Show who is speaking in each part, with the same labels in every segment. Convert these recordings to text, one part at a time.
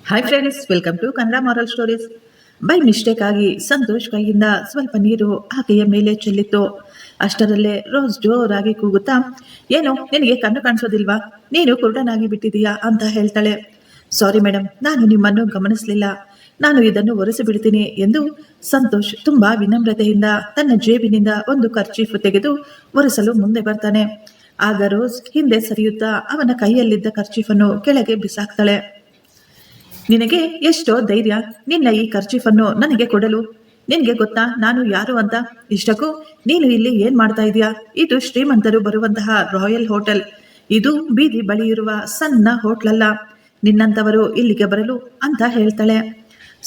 Speaker 1: Hi friends, welcome to Kannada moral stories. By mistake ಆಗಿ ಸಂತೋಷ್ ಕೈಯಿಂದ ಸ್ವಲ್ಪ ನೀರು ಆಕೆಯ ಮೇಲೆ ಚೆಲ್ಲಿತ್ತು. ಅಷ್ಟರಲ್ಲೇ ರೋಸ್ ಜೋರಾಗಿ ಕೂಗುತ್ತಾ, ಏನು ನಿನಗೆ ಕಣ್ಣು ಕಾಣಿಸೋದಿಲ್ವಾ, ನೀನು ಕುರುಡನಾಗಿ ಬಿಟ್ಟಿದೀಯಾ ಅಂತ ಹೇಳ್ತಾಳೆ. ಸಾರಿ ಮೇಡಮ್, ನಾನು ನಿಮ್ಮನ್ನು ಗಮನಿಸಲಿಲ್ಲ, ನಾನು ಇದನ್ನು ಒರೆಸಿಬಿಡ್ತೀನಿ ಎಂದು ಸಂತೋಷ್ ತುಂಬಾ ವಿನಮ್ರತೆಯಿಂದ ತನ್ನ ಜೇಬಿನಿಂದ ಒಂದು ಕರ್ಚೀಫ್ ತೆಗೆದು ಒರೆಸಲು ಮುಂದೆ ಬರ್ತಾನೆ. ಆಗ ರೋಸ್ ಹಿಂದೆ ಸರಿಯುತ್ತಾ ಅವನ ಕೈಯಲ್ಲಿದ್ದ ಕರ್ಚೀಫನ್ನು ಕೆಳಗೆ ಬಿಸಾಕ್ತಾಳೆ. ನಿನಗೆ ಎಷ್ಟೋ ಧೈರ್ಯ ನಿನ್ನ ಈ ಕರ್ಚೀಫನ್ನು ನನಗೆ ಕೊಡಲು? ನಿನಗೆ ಗೊತ್ತಾ ನಾನು ಯಾರು ಅಂತ? ಇಷ್ಟಕ್ಕೂ ನೀನು ಇಲ್ಲಿ ಏನ್ ಮಾಡ್ತಾ ಇದೀಯಾ? ಇದು ಶ್ರೀಮಂತರು ಬರುವಂತಹ ರಾಯಲ್ ಹೋಟೆಲ್. ಇದು ಬೀದಿ ಬಳಿ ಇರುವ ಸಣ್ಣ ಹೋಟ್ಲಲ್ಲ. ನಿನ್ನಂತವರು ಇಲ್ಲಿಗೆ ಬರಲು ಅಂತ ಹೇಳ್ತಾಳೆ.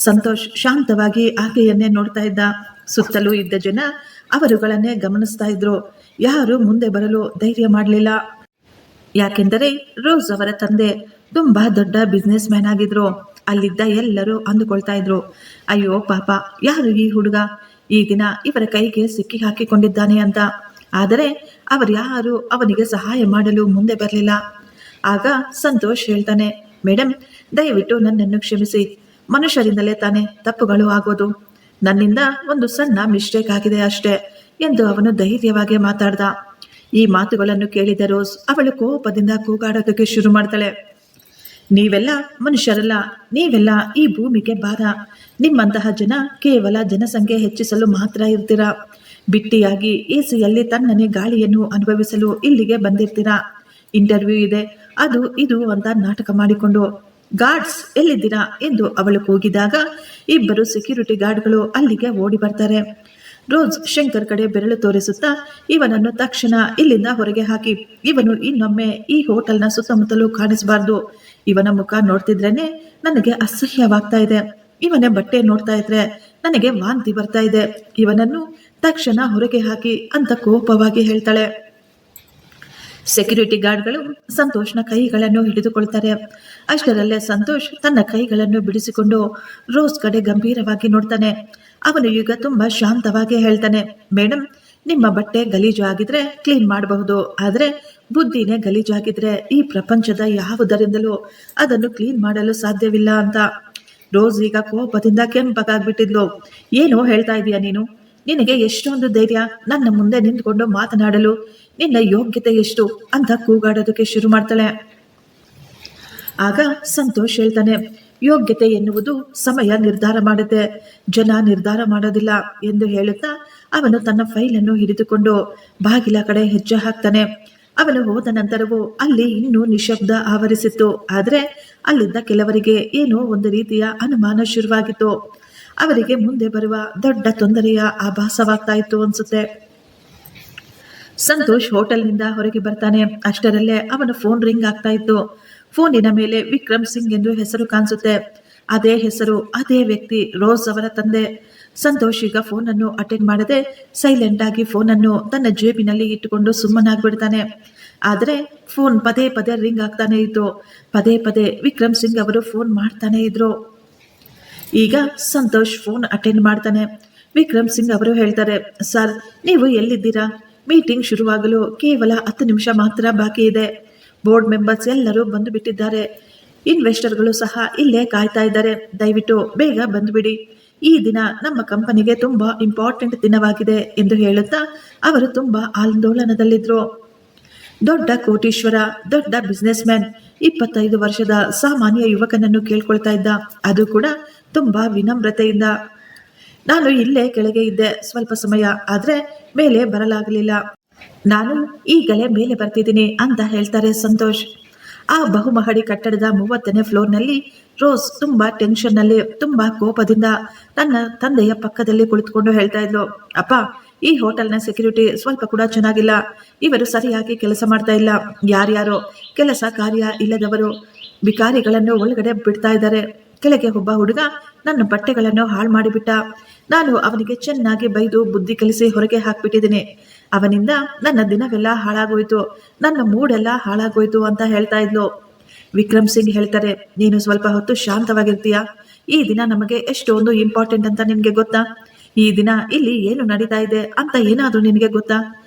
Speaker 1: ಸಂತೋಷ್ ಶಾಂತವಾಗಿ ಆಕೆಯನ್ನೇ ನೋಡ್ತಾ ಇದ್ದ. ಸುತ್ತಲೂ ಇದ್ದ ಜನ ಅವರುಗಳನ್ನೇ ಗಮನಿಸ್ತಾ ಇದ್ರು. ಯಾರು ಮುಂದೆ ಬರಲು ಧೈರ್ಯ ಮಾಡಲಿಲ್ಲ. ಯಾಕೆಂದರೆ ರೋಸ್ ಅವರ ತಂದೆ ತುಂಬಾ ದೊಡ್ಡ ಬಿಸ್ನೆಸ್ ಮ್ಯಾನ್ ಆಗಿದ್ರು. ಅಲ್ಲಿದ್ದ ಎಲ್ಲರೂ ಅಂದುಕೊಳ್ತಾ ಇದ್ರು, ಅಯ್ಯೋ ಪಾಪ, ಯಾರು ಈ ಹುಡುಗ, ಈ ದಿನ ಇವರ ಕೈಗೆ ಸಿಕ್ಕಿ ಹಾಕಿಕೊಂಡಿದ್ದಾನೆ ಅಂತ. ಆದರೆ ಯಾರು ಅವನಿಗೆ ಸಹಾಯ ಮಾಡಲು ಮುಂದೆ ಬರಲಿಲ್ಲ. ಆಗ ಸಂತೋಷ್ ಹೇಳ್ತಾನೆ, ಮೇಡಮ್, ದಯವಿಟ್ಟು ನನ್ನನ್ನು ಕ್ಷಮಿಸಿ. ಮನುಷ್ಯರಿಂದಲೇ ತಾನೇ ತಪ್ಪುಗಳು ಆಗೋದು. ನನ್ನಿಂದ ಒಂದು ಸಣ್ಣ ಮಿಸ್ಟೇಕ್ ಆಗಿದೆ ಅಷ್ಟೇ ಎಂದು ಅವನು ಧೈರ್ಯವಾಗಿ ಮಾತಾಡ್ದ. ಈ ಮಾತುಗಳನ್ನು ಕೇಳಿದ ರೋಸ್ ಅವಳು ಕೋಪದಿಂದ ಕೂಗಾಡೋದಕ್ಕೆ ಶುರು ಮಾಡ್ತಾಳೆ. ನೀವೆಲ್ಲ ಮನುಷ್ಯರಲ್ಲ, ನೀವೆಲ್ಲ ಈ ಭೂಮಿಗೆ ಭಾರ. ನಿಮ್ಮಂತಹ ಜನ ಕೇವಲ ಜನಸಂಖ್ಯೆ ಹೆಚ್ಚಿಸಲು ಮಾತ್ರ ಇರ್ತೀರಾ. ಬಿಟ್ಟಿಯಾಗಿ ಎಸಿಯಲ್ಲಿ ತಣ್ಣನೆ ಗಾಳಿಯನ್ನು ಅನುಭವಿಸಲು ಇಲ್ಲಿಗೆ ಬಂದಿರ್ತೀರಾ. ಇಂಟರ್ವ್ಯೂ ಇದೆ, ಅದು ಇದು ಅಂತ ನಾಟಕ ಮಾಡಿಕೊಂಡು. ಗಾರ್ಡ್ಸ್ ಎಲ್ಲಿದ್ದೀರಾ ಎಂದು ಅವಳು ಕೂಗಿದಾಗ ಇಬ್ಬರು ಸೆಕ್ಯೂರಿಟಿ ಗಾರ್ಡ್ಗಳು ಅಲ್ಲಿಗೆ ಓಡಿ ಬರ್ತಾರೆ. ರೋಸ್ ಶಂಕರ್ ಕಡೆ ಬೆರಳು ತೋರಿಸುತ್ತಾ, ಇವನನ್ನು ತಕ್ಷಣ ಇಲ್ಲಿಂದ ಹೊರಗೆ ಹಾಕಿ. ಇವನು ಇನ್ನೊಮ್ಮೆ ಈ ಹೋಟೆಲ್ನ ಸುತ್ತಮುತ್ತಲೂ ಕಾಣಿಸಬಾರ್ದು. ಇವನ ಮುಖ ನೋಡ್ತಿದ್ರೇನೆ ನನಗೆ ಅಸಹ್ಯವಾಗ್ತಾ ಇದೆ. ಇವನ ಬಟ್ಟೆ ನೋಡ್ತಾ ಇದ್ರೆ ನನಗೆ ವಾಂತಿ ಬರ್ತಾ ಇದೆ. ಇವನನ್ನು ತಕ್ಷಣ ಹೊರಗೆ ಹಾಕಿ ಅಂತ ಕೋಪವಾಗಿ ಹೇಳ್ತಾಳೆ. ಸೆಕ್ಯೂರಿಟಿ ಗಾರ್ಡ್ಗಳು ಸಂತೋಷ್ನ ಕೈಗಳನ್ನು ಹಿಡಿದುಕೊಳ್ತಾರೆ. ಅಷ್ಟರಲ್ಲೇ ಸಂತೋಷ್ ತನ್ನ ಕೈಗಳನ್ನು ಬಿಡಿಸಿಕೊಂಡು ರೋಸ್ ಕಡೆ ಗಂಭೀರವಾಗಿ ನೋಡ್ತಾನೆ. ಅವನು ಈಗ ತುಂಬಾ ಶಾಂತವಾಗಿ ಹೇಳ್ತಾನೆ, ಮೇಡಮ್, ನಿಮ್ಮ ಬಟ್ಟೆ ಗಲೀಜು ಆಗಿದ್ರೆ ಕ್ಲೀನ್ ಮಾಡಬಹುದು, ಆದರೆ ಬುದ್ಧಿನೇ ಗಲೀಜಾಗಿದ್ರೆ ಈ ಪ್ರಪಂಚದ ಯಾವುದರಿಂದಲೂ ಅದನ್ನು ಕ್ಲೀನ್ ಮಾಡಲು ಸಾಧ್ಯವಿಲ್ಲ ಅಂತ. ರೋಸ್ ಈಗ ಕೋಪದಿಂದ ಕೆಂಪಗಾಗ್ಬಿಟ್ಟಿದ್ಲು. ಏನೋ ಹೇಳ್ತಾ ಇದೀಯ ನೀನು? ನಿನಗೆ ಎಷ್ಟೊಂದು ಧೈರ್ಯ ನನ್ನ ಮುಂದೆ ನಿಂತ್ಕೊಂಡು ಮಾತನಾಡಲು? ನಿನ್ನ ಯೋಗ್ಯತೆ ಎಷ್ಟು ಅಂತ ಕೂಗಾಡೋದಕ್ಕೆ ಶುರು ಮಾಡ್ತಾಳೆ. ಆಗ ಸಂತೋಷ್ ಹೇಳ್ತಾನೆ, ಯೋಗ್ಯತೆ ಎನ್ನುವುದು ಸಮಯ ನಿರ್ಧಾರ ಮಾಡುತ್ತೆ, ಜನ ನಿರ್ಧಾರ ಮಾಡೋದಿಲ್ಲ ಎಂದು ಹೇಳುತ್ತಾ ಅವನು ತನ್ನ ಫೈಲನ್ನು ಹಿಡಿದುಕೊಂಡು ಬಾಗಿಲ ಕಡೆ ಹೆಜ್ಜೆ ಹಾಕ್ತಾನೆ. ಅವನು ಹೋದ ನಂತರವೂ ಅಲ್ಲಿ ಇನ್ನೂ ನಿಶಬ್ದ ಆವರಿಸಿತ್ತು. ಆದರೆ ಅಲ್ಲಿದ್ದ ಕೆಲವರಿಗೆ ಏನೋ ಒಂದು ರೀತಿಯ ಅನುಮಾನ ಶುರುವಾಗಿತ್ತು. ಅವರಿಗೆ ಮುಂದೆ ಬರುವ ದೊಡ್ಡ ತೊಂದರೆಯ ಆಭಾಸವಾಗ್ತಾ ಇತ್ತು ಅನ್ಸುತ್ತೆ. ಸಂತೋಷ್ ಹೋಟೆಲ್ನಿಂದ ಹೊರಗೆ ಬರ್ತಾನೆ. ಅಷ್ಟರಲ್ಲೇ ಅವನ ಫೋನ್ ರಿಂಗ್ ಆಗ್ತಾ ಇತ್ತು. ಫೋನಿನ ಮೇಲೆ ವಿಕ್ರಮ್ ಸಿಂಗ್ ಎಂದು ಹೆಸರು ಕಾಣಿಸುತ್ತೆ. ಅದೇ ಹೆಸರು, ಅದೇ ವ್ಯಕ್ತಿ, ರೋಸ್ ಅವರ ತಂದೆ. ಸಂತೋಷ್ ಈಗ ಫೋನನ್ನು ಅಟೆಂಡ್ ಮಾಡದೆ ಸೈಲೆಂಟ್ ಆಗಿ ಫೋನನ್ನು ತನ್ನ ಜೇಬಿನಲ್ಲಿ ಇಟ್ಟುಕೊಂಡು ಸುಮ್ಮನಾಗ್ಬಿಡ್ತಾನೆ. ಆದರೆ ಫೋನ್ ಪದೇ ಪದೇ ರಿಂಗ್ ಆಗ್ತಾನೆ ಇತ್ತು. ಪದೇ ಪದೇ ವಿಕ್ರಮ್ ಸಿಂಗ್ ಅವರು ಫೋನ್ ಮಾಡ್ತಾನೆ ಇದ್ರು. ಈಗ ಸಂತೋಷ್ ಫೋನ್ ಅಟೆಂಡ್ ಮಾಡ್ತಾನೆ. ವಿಕ್ರಮ್ ಸಿಂಗ್ ಅವರು ಹೇಳ್ತಾರೆ, ಸರ್, ನೀವು ಎಲ್ಲಿದ್ದೀರಾ? ಮೀಟಿಂಗ್ ಶುರುವಾಗಲು ಕೇವಲ 10 ನಿಮಿಷ ಮಾತ್ರ ಬಾಕಿ ಇದೆ. ಬೋರ್ಡ್ ಮೆಂಬರ್ಸ್ ಎಲ್ಲರೂ ಬಂದು ಬಿಟ್ಟಿದ್ದಾರೆ. ಇನ್ವೆಸ್ಟರ್ಗಳು ಸಹ ಇಲ್ಲೇ ಕಾಯ್ತಾ ಇದ್ದಾರೆ. ದಯವಿಟ್ಟು ಬೇಗ ಬಂದುಬಿಡಿ. ಈ ದಿನ ನಮ್ಮ ಕಂಪನಿಗೆ ತುಂಬಾ ಇಂಪಾರ್ಟೆಂಟ್ ದಿನವಾಗಿದೆ ಎಂದು ಹೇಳುತ್ತಾ ಅವರು ತುಂಬಾ ಆಂದೋಲನದಲ್ಲಿದ್ರು. ದೊಡ್ಡ ಕೋಟೀಶ್ವರ, ದೊಡ್ಡ ಬಿಸ್ನೆಸ್ ಮ್ಯಾನ್ 25 ವರ್ಷದ ಸಾಮಾನ್ಯ ಯುವಕನನ್ನು ಕೇಳ್ಕೊಳ್ತಾ ಇದ್ದ, ಅದು ಕೂಡ ತುಂಬಾ ವಿನಮ್ರತೆಯಿಂದ. ನಾನು ಇಲ್ಲೇ ಕೆಳಗೆ ಇದ್ದೆ ಸ್ವಲ್ಪ ಸಮಯ, ಆದ್ರೆ ಮೇಲೆ ಬರಲಾಗಲಿಲ್ಲ. ನಾನು ಈಗಲೇ ಮೇಲೆ ಬರ್ತಿದ್ದೀನಿ ಅಂತ ಹೇಳ್ತಾರೆ ಸಂತೋಷ್. ಆ ಬಹುಮಹಡಿ ಕಟ್ಟಡದ 30ನೇ ಫ್ಲೋರ್ನಲ್ಲಿ ರೋಸ್ ತುಂಬಾ ಟೆನ್ಷನ್ನಲ್ಲಿ, ತುಂಬಾ ಕೋಪದಿಂದ ತನ್ನ ತಂದೆಯ ಪಕ್ಕದಲ್ಲಿ ಕುಳಿತುಕೊಂಡು ಹೇಳ್ತಾ ಇದ್ಲು, ಅಪ್ಪ, ಈ ಹೋಟೆಲ್ನ ಸೆಕ್ಯೂರಿಟಿ ಸ್ವಲ್ಪ ಕೂಡ ಚೆನ್ನಾಗಿಲ್ಲ. ಇವರು ಸರಿಯಾಗಿ ಕೆಲಸ ಮಾಡ್ತಾ ಇಲ್ಲ. ಯಾರ್ಯಾರೋ ಕೆಲಸ ಕಾರ್ಯ ಇಲ್ಲದವರು ಬಿಕಾರಿಗಳನ್ನು ಒಳಗಡೆ ಬಿಡ್ತಾ ಇದ್ದಾರೆ. ಕೆಳಗೆ ಒಬ್ಬ ಹುಡುಗ ನನ್ನ ಬಟ್ಟೆಗಳನ್ನು ಹಾಳು ಮಾಡಿಬಿಟ್ಟ. ನಾನು ಅವನಿಗೆ ಚೆನ್ನಾಗಿ ಬೈದು ಬುದ್ಧಿ ಕಲಿಸಿ ಹೊರಗೆ ಹಾಕ್ಬಿಟ್ಟಿದ್ದೀನಿ. ಅವನಿಂದ ನನ್ನ ದಿನವೆಲ್ಲ ಹಾಳಾಗೋಯ್ತು, ನನ್ನ ಮೂಡೆಲ್ಲ ಹಾಳಾಗೋಯ್ತು ಅಂತ ಹೇಳ್ತಾ ಇದ್ಲು. ವಿಕ್ರಮ್ ಸಿಂಗ್ ಹೇಳ್ತಾರೆ, ನೀನು ಸ್ವಲ್ಪ ಹೊತ್ತು ಶಾಂತವಾಗಿರ್ತೀಯಾ? ಈ ದಿನ ನಮಗೆ ಎಷ್ಟೊಂದು ಇಂಪಾರ್ಟೆಂಟ್ ಅಂತ ನಿನಗೆ ಗೊತ್ತಾ? ಈ ದಿನ ಇಲ್ಲಿ ಏನು ನಡೀತಾ ಇದೆ ಅಂತ ಏನಾದರೂ ನಿನಗೆ ಗೊತ್ತಾ?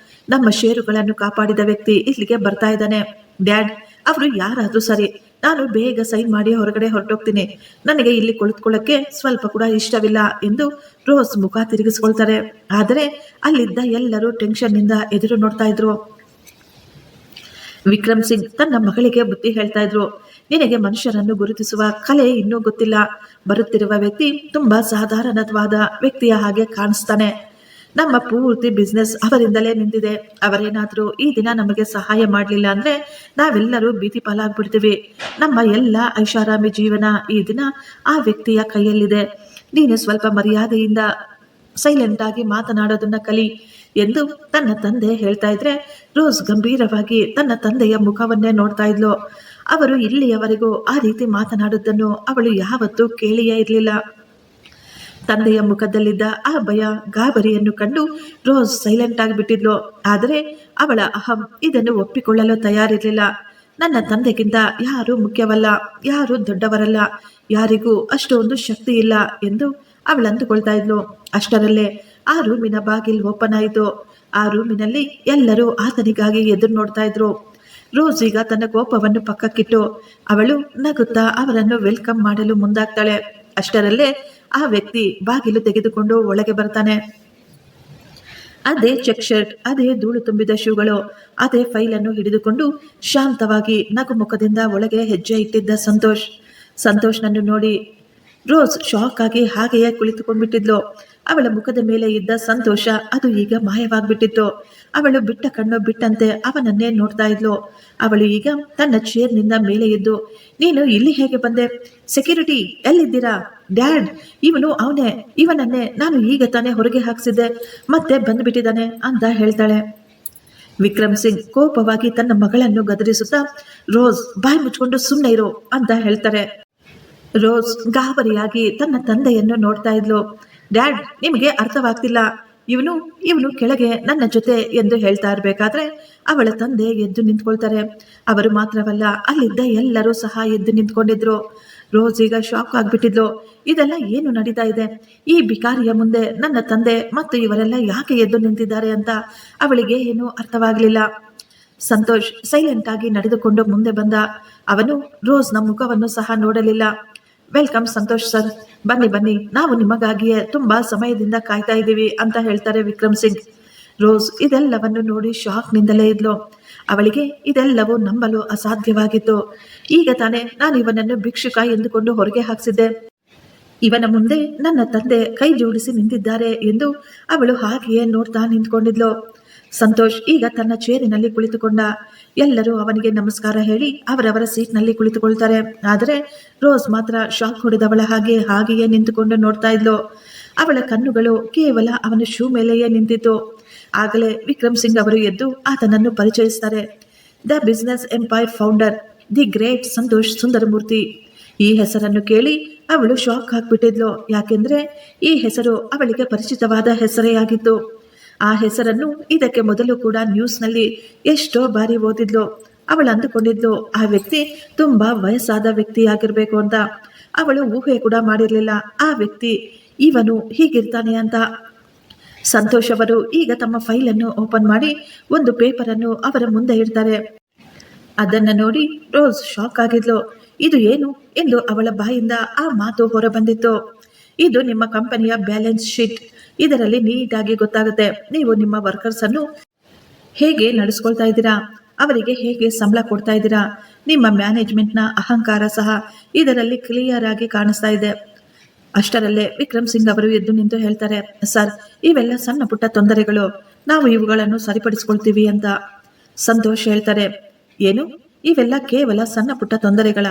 Speaker 1: ನಮ್ಮ ಷೇರುಗಳನ್ನು ಕಾಪಾಡಿದ ವ್ಯಕ್ತಿ ಇಲ್ಲಿಗೆ ಬರ್ತಾ ಇದ್ದಾನೆ. ಡ್ಯಾಡ್, ಅವರು ಯಾರಾದರೂ ಸರಿ, ನಾನು ಬೇಗ ಸೈನ್ ಮಾಡಿ ಹೊರಗಡೆ ಹೊರಟೋಗ್ತೀನಿ. ನನಗೆ ಇಲ್ಲಿ ಕುಳಿತುಕೊಳ್ಳಕ್ಕೆ ಸ್ವಲ್ಪ ಕೂಡ ಇಷ್ಟವಿಲ್ಲ ಎಂದು ರೋಸ್ ಮುಖ ತಿರುಗಿಸ್ಕೊಳ್ತಾರೆ. ಆದರೆ ಅಲ್ಲಿದ್ದ ಎಲ್ಲರೂ ಟೆನ್ಷನ್ನಿಂದ ಎದುರು ನೋಡ್ತಾ ಇದ್ರು. ವಿಕ್ರಮ್ ಸಿಂಗ್ ತನ್ನ ಮಗಳಿಗೆ ಬುದ್ಧಿ ಹೇಳ್ತಾ ಇದ್ರು. ನಿನಗೆ ಮನುಷ್ಯರನ್ನು ಗುರುತಿಸುವ ಕಲೆ ಇನ್ನೂ ಗೊತ್ತಿಲ್ಲ. ಬರುತ್ತಿರುವ ವ್ಯಕ್ತಿ ತುಂಬಾ ಸಾಧಾರಣವಾದ ವ್ಯಕ್ತಿಯ ಹಾಗೆ ಕಾಣಿಸ್ತಾನೆ. ನಮ್ಮ ಪೂರ್ತಿ ಬಿಸ್ನೆಸ್ ಅವರಿಂದಲೇ ನಿಂತಿದೆ. ಅವರೇನಾದ್ರೂ ಈ ದಿನ ನಮಗೆ ಸಹಾಯ ಮಾಡಲಿಲ್ಲ ಅಂದ್ರೆ ನಾವೆಲ್ಲರೂ ಬೀದಿ ಪಾಲಾಗ್ಬಿಡ್ತೀವಿ. ನಮ್ಮ ಎಲ್ಲ ಐಷಾರಾಮಿ ಜೀವನ ಈ ದಿನ ಆ ವ್ಯಕ್ತಿಯ ಕೈಯಲ್ಲಿದೆ. ನೀನು ಸ್ವಲ್ಪ ಮರ್ಯಾದೆಯಿಂದ ಸೈಲೆಂಟ್ ಆಗಿ ಮಾತನಾಡೋದನ್ನ ಕಲಿ ಎಂದು ತನ್ನ ತಂದೆ ಹೇಳ್ತಾ ಇದ್ರೆ ರೋಸ್ ಗಂಭೀರವಾಗಿ ತನ್ನ ತಂದೆಯ ಮುಖವನ್ನೇ ನೋಡ್ತಾ ಇದ್ಲು. ಅವರು ಇಲ್ಲಿಯವರೆಗೂ ಆ ರೀತಿ ಮಾತನಾಡುವುದನ್ನು ಅವಳು ಯಾವತ್ತೂ ಕೇಳಿಯೇ ಇರಲಿಲ್ಲ. ತಂದೆಯ ಮುಖದಲ್ಲಿದ್ದ ಆ ಭಯ ಗಾಬರಿಯನ್ನು ಕಂಡು ರೋಸ್ ಸೈಲೆಂಟ್ ಆಗಿಬಿಟ್ಟಿದ್ಲು. ಆದರೆ ಅವಳ ಅಹಂ ಇದನ್ನು ಒಪ್ಪಿಕೊಳ್ಳಲು ತಯಾರಿರಲಿಲ್ಲ. ನನ್ನ ತಂದೆಗಿಂತ ಯಾರೂ ಮುಖ್ಯವಲ್ಲ, ಯಾರೂ ದೊಡ್ಡವರಲ್ಲ, ಯಾರಿಗೂ ಅಷ್ಟೊಂದು ಶಕ್ತಿ ಇಲ್ಲ ಎಂದು ಅವಳು ಅಂದುಕೊಳ್ತಾ ಇದ್ಲು. ಅಷ್ಟರಲ್ಲೇ ಆ ರೂಮಿನ ಬಾಗಿಲು ಓಪನ್ ಆಯಿತು. ಆ ರೂಮಿನಲ್ಲಿ ಎಲ್ಲರೂ ಆತನಿಗಾಗಿ ಎದುರು ನೋಡ್ತಾ ಇದ್ರು. ರೋಸ್ ಈಗ ತನ್ನ ಕೋಪವನ್ನು ಪಕ್ಕಕ್ಕಿಟ್ಟು ಅವಳು ನಗುತ್ತಾ ಅವರನ್ನು ವೆಲ್ಕಮ್ ಮಾಡಲು ಮುಂದಾಗ್ತಾಳೆ. ಅಷ್ಟರಲ್ಲೇ ಆ ವ್ಯಕ್ತಿ ಬಾಗಿಲು ತೆಗೆದುಕೊಂಡು ಒಳಗೆ ಬರ್ತಾನೆ. ಅದೇ ಚೆಕ್ ಶರ್ಟ್, ಅದೇ ಧೂಳು ತುಂಬಿದ ಶೂಗಳು, ಅದೇ ಫೈಲನ್ನು ಹಿಡಿದುಕೊಂಡು ಶಾಂತವಾಗಿ ನಗುಮುಖದಿಂದ ಒಳಗೆ ಹೆಜ್ಜೆ ಇಟ್ಟಿದ್ದ ಸಂತೋಷ್ನನ್ನು ನೋಡಿ ರೋಸ್ ಶಾಕ್ ಆಗಿ ಹಾಗೆಯೇ ಕುಳಿತುಕೊಂಡ್ಬಿಟ್ಟಿದ್ಲು. ಅವಳ ಮುಖದ ಮೇಲೆ ಇದ್ದ ಸಂತೋಷ ಅದು ಈಗ ಮಾಯವಾಗ್ಬಿಟ್ಟಿತ್ತು. ಅವಳು ಬಿಟ್ಟ ಕಣ್ಣು ಬಿಟ್ಟಂತೆ ಅವನನ್ನೇ ನೋಡ್ತಾ ಇದ್ಲು. ಅವಳು ಈಗ ತನ್ನ ಚೇರ್ನಿಂದ ಮೇಲೆ ಎದ್ದು, ನೀನು ಇಲ್ಲಿ ಹೇಗೆ ಬಂದೆ? ಸೆಕ್ಯೂರಿಟಿ ಎಲ್ಲಿದ್ದೀರಾ? ಡ್ಯಾಡ್, ಇವನನ್ನೇ ನಾನು ಈಗ ತಾನೇ ಹೊರಗೆ ಹಾಕ್ಸಿದ್ದೆ, ಮತ್ತೆ ಬಂದ್ಬಿಟ್ಟಿದ್ದಾನೆ ಅಂತ ಹೇಳ್ತಾಳೆ. ವಿಕ್ರಮ್ ಸಿಂಗ್ ಕೋಪವಾಗಿ ತನ್ನ ಮಗಳನ್ನು ಗದರಿಸುತ್ತಾ, ರೋಸ್ ಬಾಯಿ ಮುಚ್ಕೊಂಡು ಸುಮ್ಮನೆ ಇರು ಅಂತ ಹೇಳ್ತಾರೆ. ರೋಸ್ ಗಾಬರಿಯಾಗಿ ತನ್ನ ತಂದೆಯನ್ನು ನೋಡ್ತಾ ಇದ್ಲು. ಡ್ಯಾಡ್, ನಿಮಗೆ ಅರ್ಥವಾಗ್ತಿಲ್ಲ. ಇವನು ಕೆಳಗೆ ನನ್ನ ಜೊತೆ ಎಂದು ಹೇಳ್ತಾ ಇರಬೇಕಾದ್ರೆ ಅವಳ ತಂದೆ ಎದ್ದು ನಿಂತ್ಕೊಳ್ತಾರೆ. ಅವರು ಮಾತ್ರವಲ್ಲ, ಅಲ್ಲಿದ್ದ ಎಲ್ಲರೂ ಸಹ ಎದ್ದು ನಿಂತ್ಕೊಂಡಿದ್ರು. ರೋಸ್ ಈಗ ಶಾಕ್ ಆಗ್ಬಿಟ್ಟಿದ್ಲು. ಇದೆಲ್ಲ ಏನು ನಡೀತಾ ಇದೆ? ಈ ಬಿಕಾರಿಯ ಮುಂದೆ ನನ್ನ ತಂದೆ ಮತ್ತು ಇವರೆಲ್ಲ ಯಾಕೆ ಎದ್ದು ನಿಂತಿದ್ದಾರೆ ಅಂತ ಅವಳಿಗೆ ಏನೂ ಅರ್ಥವಾಗಲಿಲ್ಲ. ಸಂತೋಷ್ ಸೈಲೆಂಟ್ ಆಗಿ ನಡೆದುಕೊಂಡು ಮುಂದೆ ಬಂದ. ಅವನು ರೋಸ್ನ ಮುಖವನ್ನು ಸಹ ನೋಡಲಿಲ್ಲ. ವೆಲ್ಕಮ್ ಸಂತೋಷ್ ಸರ್, ಬನ್ನಿ, ನಾವು ನಿಮಗಾಗಿಯೇ ತುಂಬಾ ಸಮಯದಿಂದ ಕಾಯ್ತಾ ಇದ್ದೀವಿ ಅಂತ ಹೇಳ್ತಾರೆ ವಿಕ್ರಮ್ ಸಿಂಗ್. ರೋಸ್ ಇದೆಲ್ಲವನ್ನು ನೋಡಿ ಶಾಕ್ನಿಂದಲೇ ಇದ್ಲು. ಅವಳಿಗೆ ಇದೆಲ್ಲವೂ ನಂಬಲು ಅಸಾಧ್ಯವಾಗಿತ್ತು. ಈಗ ತಾನೇ ನಾನು ಇವನನ್ನು ಭಿಕ್ಷುಕ ಎಂದುಕೊಂಡು ಹೊರಗೆ ಹಾಕಿಸಿದ್ದೆ. ಇವನ ಮುಂದೆ ನನ್ನ ತಂದೆ ಕೈ ಜೋಡಿಸಿ ನಿಂತಿದ್ದಾರೆ ಎಂದು ಅವಳು ಹಾಗೆಯೇ ನೋಡ್ತಾ ನಿಂತ್ಕೊಂಡಿದ್ಲು. ಸಂತೋಷ್ ಈಗ ತನ್ನ ಚೇರಿನಲ್ಲಿ ಕುಳಿತುಕೊಂಡ. ಎಲ್ಲರೂ ಅವನಿಗೆ ನಮಸ್ಕಾರ ಹೇಳಿ ಅವರವರ ಸೀಟ್ನಲ್ಲಿ ಕುಳಿತುಕೊಳ್ತಾರೆ. ಆದರೆ ರೋಸ್ ಮಾತ್ರ ಶಾಕ್ ಹೊಡೆದವಳ ಹಾಗೆಯೇ ನಿಂತುಕೊಂಡು ನೋಡ್ತಾ ಇದ್ಲು. ಅವಳ ಕಣ್ಣುಗಳು ಕೇವಲ ಅವನ ಶೂ ಮೇಲೆಯೇ ನಿಂತಿತ್ತು. ಆಗಲೇ ವಿಕ್ರಮ್ ಸಿಂಗ್ ಅವರು ಎದ್ದು ಆತನನ್ನು ಪರಿಚಯಿಸ್ತಾರೆ. The business empire founder, the great Santosh Sundaramurthy. ಈ ಹೆಸರನ್ನು ಕೇಳಿ ಅವಳು ಶಾಕ್ ಆಗ್ಬಿಟ್ಟಿದ್ಲು. ಯಾಕೆಂದ್ರೆ ಈ ಹೆಸರು ಅವಳಿಗೆ ಪರಿಚಿತವಾದ ಹೆಸರೇ ಆಗಿತ್ತು. ಆ ಹೆಸರನ್ನು ಇದಕ್ಕೆ ಮೊದಲು ಕೂಡ ನ್ಯೂಸ್ನಲ್ಲಿ ಎಷ್ಟೋ ಬಾರಿ ಓದಿದ್ಲು. ಅವಳು ಅಂದುಕೊಂಡಿದ್ಲು ಆ ವ್ಯಕ್ತಿ ತುಂಬಾ ವಯಸ್ಸಾದ ವ್ಯಕ್ತಿಯಾಗಿರ್ಬೇಕು ಅಂತ. ಅವಳು ಊಹೆ ಕೂಡ ಮಾಡಿರಲಿಲ್ಲ ಆ ವ್ಯಕ್ತಿ ಇವನು ಹೀಗಿರ್ತಾನೆ ಅಂತ. ಸಂತೋಷ್ ಅವರು ಈಗ ತಮ್ಮ ಫೈಲನ್ನು ಓಪನ್ ಮಾಡಿ ಒಂದು ಪೇಪರನ್ನು ಅವರ ಮುಂದೆ ಇಡ್ತಾರೆ. ಅದನ್ನು ನೋಡಿ ರೋಸ್ ಶಾಕ್ ಆಗಿದ್ಲು. ಇದು ಏನು ಎಂದು ಅವಳ ಬಾಯಿಂದ ಆ ಮಾತು ಹೊರಬಂದಿತ್ತು. ಇದು ನಿಮ್ಮ ಕಂಪನಿಯ ಬ್ಯಾಲೆನ್ಸ್ ಶೀಟ್. ಇದರಲ್ಲಿ ನೀಟಾಗಿ ಗೊತ್ತಾಗುತ್ತೆ ನೀವು ನಿಮ್ಮ ವರ್ಕರ್ಸ್ ಅನ್ನು ಹೇಗೆ ನಡೆಸ್ಕೊಳ್ತಾ ಇದ್ದೀರಾ, ಅವರಿಗೆ ಹೇಗೆ ಸಂಬಳ ಕೊಡ್ತಾ ಇದ್ದೀರಾ. ನಿಮ್ಮ ಮ್ಯಾನೇಜ್ಮೆಂಟ್ನ ಅಹಂಕಾರ ಸಹ ಇದರಲ್ಲಿ ಕ್ಲಿಯರ್ ಆಗಿ ಕಾಣಿಸ್ತಾ ಇದೆ. ಅಷ್ಟರಲ್ಲೇ ವಿಕ್ರಮ್ ಸಿಂಗ್ ಅವರು ಎದ್ದು ನಿಂತು ಹೇಳ್ತಾರೆ, ಸರ್, ಇವೆಲ್ಲ ಸಣ್ಣ ಪುಟ್ಟ ತೊಂದರೆಗಳು, ನಾವು ಇವುಗಳನ್ನು ಸರಿಪಡಿಸ್ಕೊಳ್ತೀವಿ ಅಂತ. ಸಂತೋಷ್ ಹೇಳ್ತಾರೆ, ಏನು, ಇವೆಲ್ಲ ಕೇವಲ ಸಣ್ಣ ಪುಟ್ಟ ತೊಂದರೆಗಳ?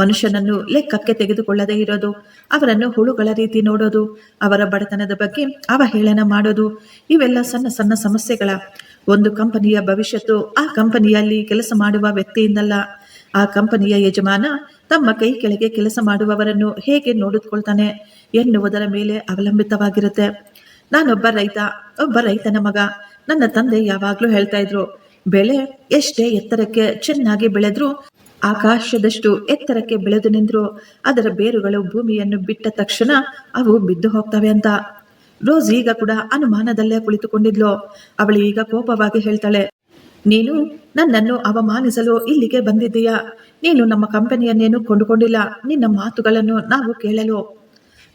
Speaker 1: ಮನುಷ್ಯನನ್ನು ಲೆಕ್ಕಕ್ಕೆ ತೆಗೆದುಕೊಳ್ಳದೆ ಇರೋದು, ಅವರನ್ನು ಹುಳುಗಳ ರೀತಿ ನೋಡೋದು, ಅವರ ಬಡತನದ ಬಗ್ಗೆ ಅವಹೇಳನ ಮಾಡೋದು, ಇವೆಲ್ಲ ಸಣ್ಣ ಸಣ್ಣ ಸಮಸ್ಯೆಗಳ? ಒಂದು ಕಂಪನಿಯ ಭವಿಷ್ಯತ್ತು ಆ ಕಂಪನಿಯಲ್ಲಿ ಕೆಲಸ ಮಾಡುವ ವ್ಯಕ್ತಿಯಿಂದಲ್ಲ, ಆ ಕಂಪನಿಯ ಯಜಮಾನ ತಮ್ಮ ಕೈ ಕೆಳಗೆ ಕೆಲಸ ಮಾಡುವವರನ್ನು ಹೇಗೆ ನೋಡಿಕೊಳ್ತಾನೆ ಎನ್ನುವುದರ ಮೇಲೆ ಅವಲಂಬಿತವಾಗಿರುತ್ತೆ. ನಾನೊಬ್ಬ ರೈತನ ಮಗ. ನನ್ನ ತಂದೆ ಯಾವಾಗಲೂ ಹೇಳ್ತಾ ಇದ್ರು, ಬೆಳೆ ಎಷ್ಟೇ ಎತ್ತರಕ್ಕೆ ಚೆನ್ನಾಗಿ ಬೆಳೆದ್ರೂ, ಆಕಾಶದಷ್ಟು ಎತ್ತರಕ್ಕೆ ಬೆಳೆದು ನಿಂದ್ರು ಅದರ ಬೇರುಗಳು ಭೂಮಿಯನ್ನು ಬಿಟ್ಟ ತಕ್ಷಣ ಅವು ಬಿದ್ದು ಹೋಗ್ತವೆ ಅಂತ. ರೋಸ್ ಈಗ ಕೂಡ ಅನುಮಾನದಲ್ಲೇ ಕುಳಿತುಕೊಂಡಿದ್ಲು. ಅವಳು ಈಗ ಕೋಪವಾಗಿ ಹೇಳ್ತಾಳೆ, ನೀನು ನನ್ನನ್ನು ಅವಮಾನಿಸಲು ಇಲ್ಲಿಗೆ ಬಂದಿದ್ದೀಯಾ? ನೀನು ನಮ್ಮ ಕಂಪನಿಯನ್ನೇನು ಕೊಂಡುಕೊಂಡಿಲ್ಲ. ನಿನ್ನ ಮಾತುಗಳನ್ನು ನಾವು ಕೇಳಲು.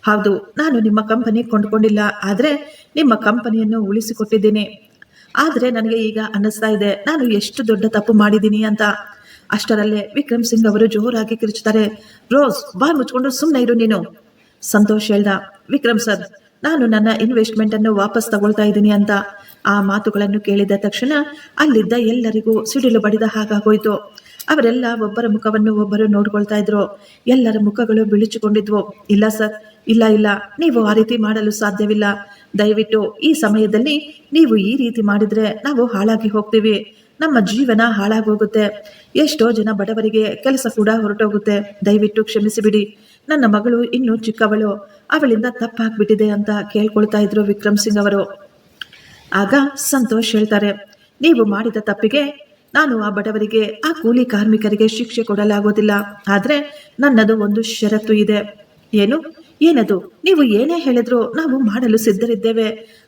Speaker 1: ಹೌದು, ನಾನು ನಿಮ್ಮ ಕಂಪನಿ ಕೊಂಡುಕೊಂಡಿಲ್ಲ, ಆದರೆ ನಿಮ್ಮ ಕಂಪನಿಯನ್ನು ಉಳಿಸಿಕೊಟ್ಟಿದ್ದೀನಿ. ಆದರೆ ನನಗೆ ಈಗ ಅನ್ನಿಸ್ತಾ ಇದೆ ನಾನು ಎಷ್ಟು ದೊಡ್ಡ ತಪ್ಪು ಮಾಡಿದ್ದೀನಿ ಅಂತ. ಅಷ್ಟರಲ್ಲೇ ವಿಕ್ರಮ್ ಸಿಂಗ್ ಅವರು ಜೋರಾಗಿ ಕಿರುಚುತ್ತಾರೆ. ರೋಸ್, ಬಾಯ್ ಮುಚ್ಕೊಂಡು ಸುಮ್ಮನೆ ಇರು ನೀನು. ಸಂತೋಷ್ ಹೇಳ್ದ, ವಿಕ್ರಮ್ ಸರ್, ನಾನು ನನ್ನ ಇನ್ವೆಸ್ಟ್ಮೆಂಟ್ ಅನ್ನು ವಾಪಸ್ ತಗೊಳ್ತಾ ಇದ್ದೀನಿ ಅಂತ. ಆ ಮಾತುಗಳನ್ನು ಕೇಳಿದ ತಕ್ಷಣ ಅಲ್ಲಿದ್ದ ಎಲ್ಲರಿಗೂ ಸಿಡಿಲು ಬಡಿದ ಹಾಗಾಗೋಯ್ತು. ಅವರೆಲ್ಲ ಒಬ್ಬರ ಮುಖವನ್ನು ಒಬ್ಬರು ನೋಡ್ಕೊಳ್ತಾ ಇದ್ರು. ಎಲ್ಲರ ಮುಖಗಳು ಬಿಳಿಚಿಕೊಂಡಿದ್ವು. ಇಲ್ಲ ಸರ್, ಇಲ್ಲ ಇಲ್ಲ, ನೀವು ಆ ರೀತಿ ಮಾಡಲು ಸಾಧ್ಯವಿಲ್ಲ. ದಯವಿಟ್ಟು ಈ ಸಮಯದಲ್ಲಿ ನೀವು ಈ ರೀತಿ ಮಾಡಿದ್ರೆ ನಾವು ಹಾಳಾಗಿ ಹೋಗ್ತೀವಿ. ನಮ್ಮ ಜೀವನ ಹಾಳಾಗೋಗುತ್ತೆ. ಎಷ್ಟೋ ಜನ ಬಡವರಿಗೆ ಕೆಲಸ ಕೂಡ ಹೊರಟೋಗುತ್ತೆ. ದಯವಿಟ್ಟು ಕ್ಷಮಿಸಿಬಿಡಿ. ನನ್ನ ಮಗಳು ಇನ್ನೂ ಚಿಕ್ಕವಳು, ಅವಳಿಂದ ತಪ್ಪಾಗ್ಬಿಟ್ಟಿದೆ ಅಂತ ಕೇಳ್ಕೊಳ್ತಾ ಇದ್ರು ವಿಕ್ರಮ್ ಸಿಂಗ್ ಅವರು. ಆಗ ಸಂತೋಷ್ ಹೇಳ್ತಾರೆ, ನೀವು ಮಾಡಿದ ತಪ್ಪಿಗೆ ನಾನು ಆ ಬಡವರಿಗೆ, ಆ ಕೂಲಿ ಕಾರ್ಮಿಕರಿಗೆ ಶಿಕ್ಷೆ ಕೊಡಲಾಗೋದಿಲ್ಲ. ಆದರೆ ನನ್ನದು ಒಂದು ಷರತ್ತು ಇದೆ. ಏನು? ಏನದು? ನೀವು ಏನೇ ಹೇಳಿದ್ರು ನಾವು ಮಾಡಲು ಸಿದ್ಧರಿದ್ದೇವೆ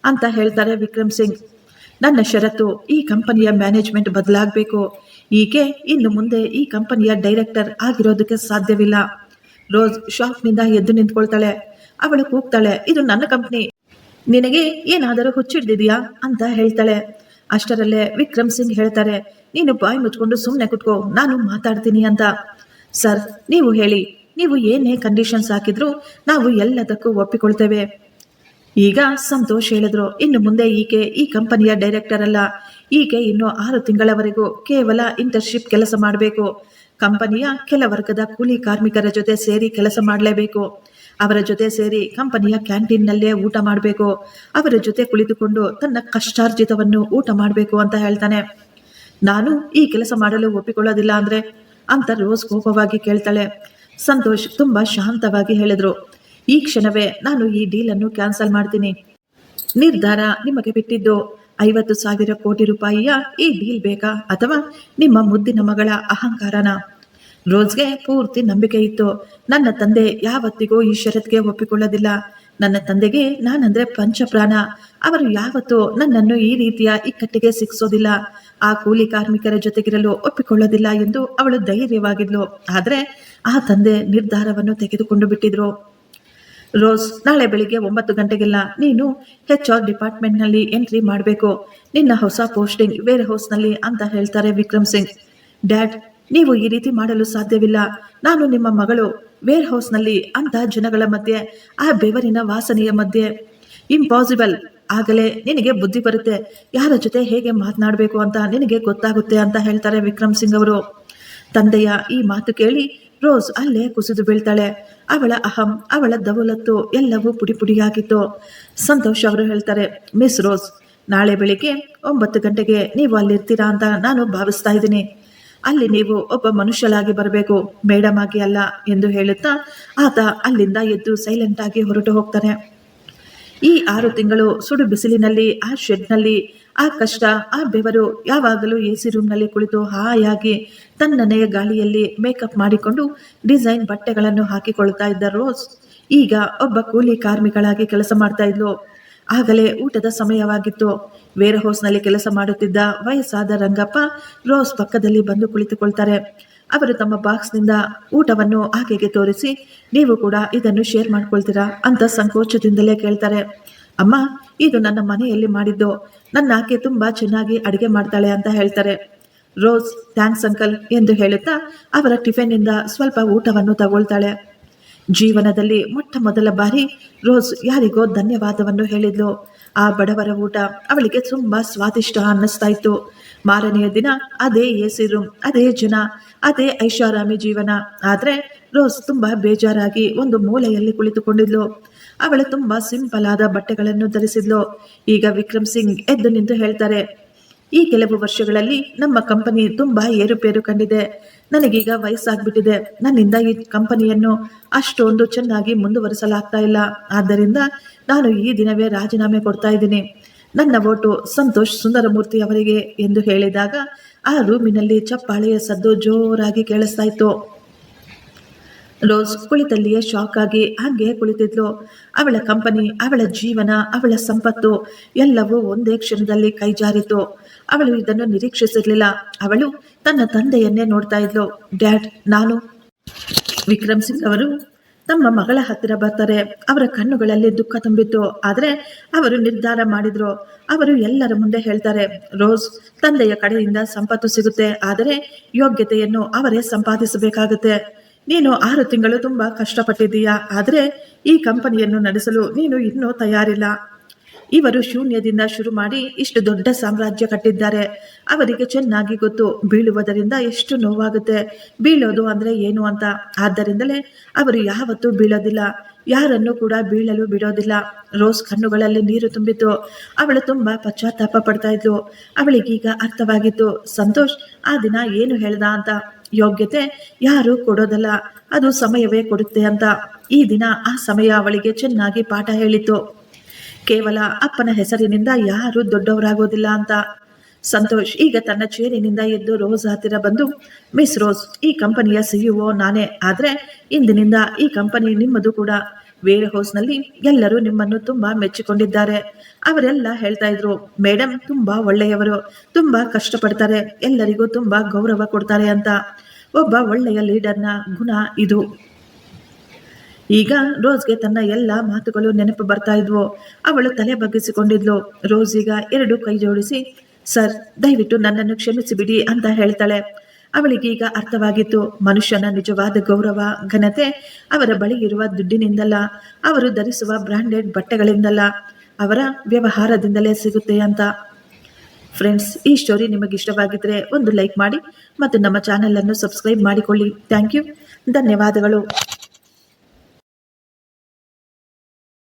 Speaker 1: ಅಂತ ಹೇಳ್ತಾರೆ ವಿಕ್ರಮ್ ಸಿಂಗ್. ನನ್ನ ಷರತ್ತು, ಈ ಕಂಪನಿಯ ಮ್ಯಾನೇಜ್ಮೆಂಟ್ ಬದಲಾಗಬೇಕು. ಈಕೆ ಇನ್ನು ಮುಂದೆ ಈ ಕಂಪನಿಯ ಡೈರೆಕ್ಟರ್ ಆಗಿರೋದಕ್ಕೆ ಸಾಧ್ಯವಿಲ್ಲ. ರೋಸ್ ಶಾಕ್ನಿಂದ ಎದ್ದು ನಿಂತ್ಕೊಳ್ತಾಳೆ. ಅವಳು ಕೂಗ್ತಾಳೆ, ಇದು ನನ್ನ ಕಂಪ್ನಿ, ನಿನಗೆ ಏನಾದರೂ ಹುಚ್ಚಿಡ್ದಿದೆಯಾ ಅಂತ ಹೇಳ್ತಾಳೆ. ಅಷ್ಟರಲ್ಲೇ ವಿಕ್ರಮ್ ಸಿಂಗ್ ಹೇಳ್ತಾರೆ, ನೀನು ಬಾಯಿ ಮುಚ್ಕೊಂಡು ಸುಮ್ಮನೆ ಕುತ್ಕೋ, ನಾನು ಮಾತಾಡ್ತೀನಿ ಅಂತ. ಸರ್, ನೀವು ಹೇಳಿ, ನೀವು ಏನೇ ಕಂಡೀಷನ್ಸ್ ಹಾಕಿದ್ರು ನಾವು ಎಲ್ಲದಕ್ಕೂ ಒಪ್ಪಿಕೊಳ್ತೇವೆ. ಈಗ ಸಂತೋಷ್ ಹೇಳಿದ್ರು, ಇನ್ನು ಮುಂದೆ ಈಕೆ ಈ ಕಂಪನಿಯ ಡೈರೆಕ್ಟರ್ ಅಲ್ಲ. ಈಕೆ ಇನ್ನು 6 ತಿಂಗಳವರೆಗೂ ಕೇವಲ ಇಂಟರ್ನ್ಶಿಪ್ ಕೆಲಸ ಮಾಡಬೇಕು. ಕಂಪನಿಯ ಕೆಲ ವರ್ಗದ ಕೂಲಿ ಕಾರ್ಮಿಕರ ಜೊತೆ ಸೇರಿ ಕೆಲಸ ಮಾಡಲೇಬೇಕು. ಅವರ ಜೊತೆ ಸೇರಿ ಕಂಪನಿಯ ಕ್ಯಾಂಟೀನ್ನಲ್ಲೇ ಊಟ ಮಾಡಬೇಕು. ಅವರ ಜೊತೆ ಕುಳಿತುಕೊಂಡು ತನ್ನ ಕಷ್ಟಾರ್ಜಿತವನ್ನು ಊಟ ಮಾಡಬೇಕು ಅಂತ ಹೇಳ್ತಾನೆ. ನಾನು ಈ ಕೆಲಸ ಮಾಡಲು ಒಪ್ಪಿಕೊಳ್ಳೋದಿಲ್ಲ ಅಂದ್ರೆ ಅಂತ ರೋಸ್ ಕೋಪವಾಗಿ ಕೇಳ್ತಾಳೆ. ಸಂತೋಷ್ ತುಂಬಾ ಶಾಂತವಾಗಿ ಹೇಳಿದ್ರು, ಈ ಕ್ಷಣವೇ ನಾನು ಈ ಡೀಲನ್ನು ಕ್ಯಾನ್ಸಲ್ ಮಾಡ್ತೀನಿ. ನಿರ್ಧಾರ ನಿಮಗೆ ಬಿಟ್ಟಿದ್ದು. 50,000 ಕೋಟಿ ರೂಪಾಯಿಯ ಈ ಡೀಲ್ ಬೇಕಾ, ಅಥವಾ ನಿಮ್ಮ ಮುದ್ದಿನ ಮಗಳ ಅಹಂಕಾರನ? ರೋಸ್ಗೆ ಪೂರ್ತಿ ನಂಬಿಕೆ ಇತ್ತು. ನನ್ನ ತಂದೆ ಯಾವತ್ತಿಗೂ ಈ ಷರತ್ಗೆ ಒಪ್ಪಿಕೊಳ್ಳೋದಿಲ್ಲ. ನನ್ನ ತಂದೆಗೆ ನಾನಂದ್ರೆ ಪಂಚಪ್ರಾಣ. ಅವರು ಯಾವತ್ತೂ ನನ್ನನ್ನು ಈ ರೀತಿಯ ಇಕ್ಕಟ್ಟಿಗೆ ಸಿಕ್ಸೋದಿಲ್ಲ. ಆ ಕೂಲಿ ಕಾರ್ಮಿಕರ ಜೊತೆಗಿರಲು ಒಪ್ಪಿಕೊಳ್ಳೋದಿಲ್ಲ ಎಂದು ಅವಳು ಧೈರ್ಯವಾಗಿದ್ಲು. ಆದರೆ ಆ ತಂದೆ ನಿರ್ಧಾರವನ್ನು ತೆಗೆದುಕೊಂಡು ಬಿಟ್ಟಿದ್ರು. ರೋಸ್, ನಾಳೆ ಬೆಳಿಗ್ಗೆ 9 ಗಂಟೆಗೆಲ್ಲ ನೀನು HR ಡಿಪಾರ್ಟ್ಮೆಂಟ್ನಲ್ಲಿ ಎಂಟ್ರಿ ಮಾಡಬೇಕು. ನಿನ್ನ ಹೊಸ ಪೋಸ್ಟಿಂಗ್ ವೇರ್ ಹೌಸ್ನಲ್ಲಿ ಅಂತ ಹೇಳ್ತಾರೆ ವಿಕ್ರಮ್ ಸಿಂಗ್. ಡ್ಯಾಡ್, ನೀವು ಈ ರೀತಿ ಮಾಡಲು ಸಾಧ್ಯವಿಲ್ಲ. ನಾನು ನಿಮ್ಮ ಮಗಳು ವೇರ್ ಹೌಸ್ನಲ್ಲಿ ಅಂತ ಜನಗಳ ಮಧ್ಯೆ, ಆ ಬೆವರಿನ ವಾಸನೆಯ ಮಧ್ಯೆ. ಇಂಪಾಸಿಬಲ್. ಆಗಲೇ ನಿನಗೆ ಬುದ್ಧಿ ಬರುತ್ತೆ. ಯಾರ ಜೊತೆ ಹೇಗೆ ಮಾತನಾಡಬೇಕು ಅಂತ ನಿನಗೆ ಗೊತ್ತಾಗುತ್ತೆ ಅಂತ ಹೇಳ್ತಾರೆ ವಿಕ್ರಮ್ ಸಿಂಗ್ ಅವರು. ತಂದೆಯ ಈ ಮಾತು ಕೇಳಿ ರೋಸ್ ಅಲ್ಲೇ ಕುಸಿದು ಬೀಳ್ತಾಳೆ. ಅವಳ ಅಹಂ, ಅವಳ ದೌಲತ್ತು ಎಲ್ಲವೂ ಪುಡಿ ಪುಡಿಯಾಗಿತ್ತು. ಸಂತೋಷ್ ಅವರು ಹೇಳ್ತಾರೆ, ಮಿಸ್ ರೋಸ್, ನಾಳೆ ಬೆಳಿಗ್ಗೆ 9 ಗಂಟೆಗೆ ನೀವು ಅಲ್ಲಿರ್ತೀರಾ ಅಂತ ನಾನು ಭಾವಿಸ್ತಾ ಇದ್ದೀನಿ. ಅಲ್ಲಿ ನೀವು ಒಬ್ಬ ಮನುಷ್ಯಲಾಗಿ ಬರಬೇಕು, ಮೇಡಮ್ ಆಗಿ ಅಲ್ಲ ಎಂದು ಹೇಳುತ್ತಾ ಆತ ಅಲ್ಲಿಂದ ಎದ್ದು ಸೈಲೆಂಟ್ ಆಗಿ ಹೊರಟು ಹೋಗ್ತಾನೆ. ಈ 6 ತಿಂಗಳು ಸುಡು ಬಿಸಿಲಿನಲ್ಲಿ, ಆ ಶೆಡ್ನಲ್ಲಿ, ಆ ಕಷ್ಟ, ಆ ಬೆವರು, ಯಾವಾಗಲೂ AC ರೂಮ್ನಲ್ಲಿ ಕುಳಿತು ಹಾಯಾಗಿ ತಣ್ಣನೆಯ ಗಾಳಿಯಲ್ಲಿ ಮೇಕಪ್ ಮಾಡಿಕೊಂಡು ಡಿಸೈನ್ ಬಟ್ಟೆಗಳನ್ನು ಹಾಕಿಕೊಳ್ತಾ ಇದ್ದ ರೋಸ್ ಈಗ ಒಬ್ಬ ಕೂಲಿ ಕಾರ್ಮಿಕಳಾಗಿ ಕೆಲಸ ಮಾಡ್ತಾ ಇದ್ಲು. ಆಗಲೇ ಊಟದ ಸಮಯವಾಗಿತ್ತು. ವೇರ್ ಹೌಸ್ನಲ್ಲಿ ಕೆಲಸ ಮಾಡುತ್ತಿದ್ದ ವಯಸ್ಸಾದ ರಂಗಪ್ಪ ರೋಸ್ ಪಕ್ಕದಲ್ಲಿ ಬಂದು ಕುಳಿತುಕೊಳ್ತಾರೆ. ಅವರು ತಮ್ಮ ಬಾಕ್ಸ್ನಿಂದ ಊಟವನ್ನು ಆಕೆಗೆ ತೋರಿಸಿ, ನೀವು ಕೂಡ ಇದನ್ನು ಶೇರ್ ಮಾಡ್ಕೊಳ್ತೀರಾ ಅಂತ ಸಂಕೋಚದಿಂದಲೇ ಕೇಳ್ತಾರೆ. ಅಮ್ಮ, ಇದು ನನ್ನ ಮನೆಯಲ್ಲಿ ಮಾಡಿದ್ದು. ನನ್ನ ಆಕೆ ತುಂಬಾ ಚೆನ್ನಾಗಿ ಅಡುಗೆ ಮಾಡ್ತಾಳೆ ಅಂತ ಹೇಳ್ತಾರೆ. ರೋಸ್, ಥ್ಯಾಂಕ್ಸ್ ಅಂಕಲ್ ಎಂದು ಹೇಳುತ್ತಾ ಅವರ ಟಿಫಿನ್ನಿಂದ ಸ್ವಲ್ಪ ಊಟವನ್ನು ತಗೊಳ್ತಾಳೆ. ಜೀವನದಲ್ಲಿ ಮೊಟ್ಟ ಮೊದಲ ಬಾರಿ ರೋಸ್ ಯಾರಿಗೋ ಧನ್ಯವಾದವನ್ನು ಹೇಳಿದ್ಲು. ಆ ಬಡವರ ಊಟ ಅವಳಿಗೆ ತುಂಬಾ ಸ್ವಾದಿಷ್ಟ ಅನ್ನಿಸ್ತಾ ಇತ್ತು. ಮಾರನೆಯ ದಿನ ಅದೇ AC ರೂಮ್, ಅದೇ ಜನ, ಅದೇ ಐಷಾರಾಮಿ ಜೀವನ. ಆದರೆ ರೋಸ್ ತುಂಬಾ ಬೇಜಾರಾಗಿ ಒಂದು ಮೂಲೆಯಲ್ಲಿ ಕುಳಿತುಕೊಂಡಿದ್ಲು. ಅವಳು ತುಂಬಾ ಸಿಂಪಲ್ ಆದ ಬಟ್ಟೆಗಳನ್ನು ಧರಿಸಿದ್ಲು. ಈಗ ವಿಕ್ರಮ್ ಸಿಂಗ್ ಎದ್ದು ನಿಂತು ಹೇಳ್ತಾರೆ, ಈ ಕೆಲವು ವರ್ಷಗಳಲ್ಲಿ ನಮ್ಮ ಕಂಪನಿ ತುಂಬಾ ಏರುಪೇರು ಕಂಡಿದೆ. ನನಗೀಗ ವಯಸ್ಸಾಗ್ಬಿಟ್ಟಿದೆ. ನನ್ನಿಂದ ಈ ಕಂಪನಿಯನ್ನು ಅಷ್ಟೊಂದು ಚೆನ್ನಾಗಿ ಮುಂದುವರಿಸಲಾಗ್ತಾ ಇಲ್ಲ. ಆದ್ದರಿಂದ ನಾನು ಈ ದಿನವೇ ರಾಜೀನಾಮೆ ಕೊಡ್ತಾ ಇದ್ದೀನಿ. ನನ್ನ ಓಟು ಸಂತೋಷ್ ಸುಂದರಮೂರ್ತಿ ಅವರಿಗೆ ಎಂದು ಹೇಳಿದಾಗ ಆ ರೂಮಿನಲ್ಲಿ ಚಪ್ಪಾಳೆಯ ಸದ್ದು ಜೋರಾಗಿ ಕೇಳಿಸ್ತಾ ಇತ್ತು. ರೋಸ್ ಕುಳಿತಲ್ಲಿಯೇ ಶಾಕ್ ಆಗಿ ಹಾಗೆ ಕುಳಿತಿದ್ಲು. ಅವಳ ಕಂಪನಿ, ಅವಳ ಜೀವನ, ಅವಳ ಸಂಪತ್ತು ಎಲ್ಲವೂ ಒಂದೇ ಕ್ಷಣದಲ್ಲಿ ಕೈಜಾರಿತು. ಅವಳು ಇದನ್ನು ನಿರೀಕ್ಷಿಸಿರ್ಲಿಲ್ಲ. ಅವಳು ತನ್ನ ತಂದೆಯನ್ನೇ ನೋಡ್ತಾ ಇದ್ಲು. ಡ್ಯಾಡ್, ನಾನು ವಿಕ್ರಮ್ ಸಿಂಗ್ ಅವರು ತಮ್ಮ ಮಗಳ ಹತ್ತಿರ ಬರ್ತಾರೆ. ಅವರ ಕಣ್ಣುಗಳಲ್ಲಿ ದುಃಖ ತುಂಬಿತ್ತು. ಆದರೆ ಅವರು ನಿರ್ಧಾರ ಮಾಡಿದ್ರು. ಅವರು ಎಲ್ಲರ ಮುಂದೆ ಹೇಳ್ತಾರೆ, ರೋಸ್, ತಂದೆಯ ಕಡೆಯಿಂದ ಸಂಪತ್ತು ಸಿಗುತ್ತೆ, ಆದರೆ ಯೋಗ್ಯತೆಯನ್ನು ಅವರೇ ಸಂಪಾದಿಸಬೇಕಾಗುತ್ತೆ. ನೀನು 6 ತಿಂಗಳು ತುಂಬಾ ಕಷ್ಟಪಟ್ಟಿದ್ದೀಯಾ, ಆದರೆ ಈ ಕಂಪನಿಯನ್ನು ನಡೆಸಲು ನೀನು ಇನ್ನೂ ತಯಾರಿಲ್ಲ. ಇವರು ಶೂನ್ಯದಿಂದ ಶುರು ಮಾಡಿ ಇಷ್ಟು ದೊಡ್ಡ ಸಾಮ್ರಾಜ್ಯ ಕಟ್ಟಿದ್ದಾರೆ. ಅವರಿಗೆ ಚೆನ್ನಾಗಿ ಗೊತ್ತು ಬೀಳುವುದರಿಂದ ಎಷ್ಟು ನೋವಾಗುತ್ತೆ, ಬೀಳೋದು ಅಂದ್ರೆ ಏನು ಅಂತ. ಆದ್ದರಿಂದಲೇ ಅವರು ಯಾವತ್ತೂ ಬೀಳೋದಿಲ್ಲ, ಯಾರನ್ನು ಕೂಡ ಬೀಳಲು ಬಿಡೋದಿಲ್ಲ. ರೋಸ್ ಕಣ್ಣುಗಳಲ್ಲಿ ನೀರು ತುಂಬಿತು. ಅವಳು ತುಂಬಾ ಪಶ್ಚಾತ್ತಾಪ ಪಡ್ತಾ ಇದ್ಲು. ಅವಳಿಗೀಗ ಅರ್ಥವಾಗಿತ್ತು ಸಂತೋಷ್ ಆ ದಿನ ಏನು ಹೇಳ್ದ ಅಂತ. ಯೋಗ್ಯತೆ ಯಾರು ಕೊಡೋದಲ್ಲ, ಅದು ಸಮಯವೇ ಕೊಡುತ್ತೆ ಅಂತ. ಈ ದಿನ ಆ ಸಮಯ ಅವಳಿಗೆ ಚೆನ್ನಾಗಿ ಪಾಠ ಹೇಳಿತು. ಕೇವಲ ಅಪ್ಪನ ಹೆಸರಿನಿಂದ ಯಾರು ದೊಡ್ಡವರಾಗೋದಿಲ್ಲ ಅಂತ. ಸಂತೋಷ್ ಈಗ ತನ್ನ ಚೇರಿನಿಂದ ಎದ್ದು ರೋಸ್ ಹತ್ತಿರ ಬಂದು, ಮಿಸ್ ರೋಸ್, ಈ ಕಂಪನಿಯ ಸಿಇಒ ನಾನೇ, ಆದ್ರೆ ಇಂದಿನಿಂದ ಈ ಕಂಪನಿ ನಿಮ್ಮದು ಕೂಡ. ವೇರ್ ಹೌಸ್ನಲ್ಲಿ ಎಲ್ಲರೂ ನಿಮ್ಮನ್ನು ತುಂಬಾ ಮೆಚ್ಚಿಕೊಂಡಿದ್ದಾರೆ. ಅವರೆಲ್ಲ ಹೇಳ್ತಾ ಇದ್ರು, ಮೇಡಮ್ ತುಂಬಾ ಒಳ್ಳೆಯವರು, ತುಂಬಾ ಕಷ್ಟಪಡ್ತಾರೆ, ಎಲ್ಲರಿಗೂ ತುಂಬಾ ಗೌರವ ಕೊಡ್ತಾರೆ ಅಂತ. ಒಬ್ಬ ಒಳ್ಳೆಯ ಲೀಡರ್ನ ಗುಣ ಇದು. ಈಗ ರೋಸ್ಗೆ ತನ್ನ ಎಲ್ಲ ಮಾತುಗಳು ನೆನಪು ಬರ್ತಾ ಇದ್ವು. ಅವಳು ತಲೆ ಬಗ್ಗಿಸಿಕೊಂಡಿದ್ಲು. ರೋಸ್ ಈಗ 2 ಕೈ ಜೋಡಿಸಿ, ಸರ್, ದಯವಿಟ್ಟು ನನ್ನನ್ನು ಕ್ಷಮಿಸಿಬಿಡಿ ಅಂತ ಹೇಳ್ತಾಳೆ. ಅವಳಿಗೀಗ ಅರ್ಥವಾಗಿತ್ತು, ಮನುಷ್ಯನ ನಿಜವಾದ ಗೌರವ, ಘನತೆ ಅವರ ಬಳಿ ಇರುವ ದುಡ್ಡಿನಿಂದಲ್ಲ, ಅವರು ಧರಿಸುವ ಬ್ರಾಂಡೆಡ್ ಬಟ್ಟೆಗಳಿಂದಲ್ಲ, ಅವರ ವ್ಯವಹಾರದಿಂದಲೇ ಸಿಗುತ್ತೆ ಅಂತ. ಫ್ರೆಂಡ್ಸ್, ಈ ಸ್ಟೋರಿ ನಿಮಗೆ ಇಷ್ಟವಾಗಿದ್ದರೆ ಒಂದು ಲೈಕ್ ಮಾಡಿ ಮತ್ತು ನಮ್ಮ ಚಾನೆಲ್ ಅನ್ನು ಸಬ್ಸ್ಕ್ರೈಬ್ ಮಾಡಿಕೊಳ್ಳಿ. ಥ್ಯಾಂಕ್ ಯು, ಧನ್ಯವಾದಗಳು.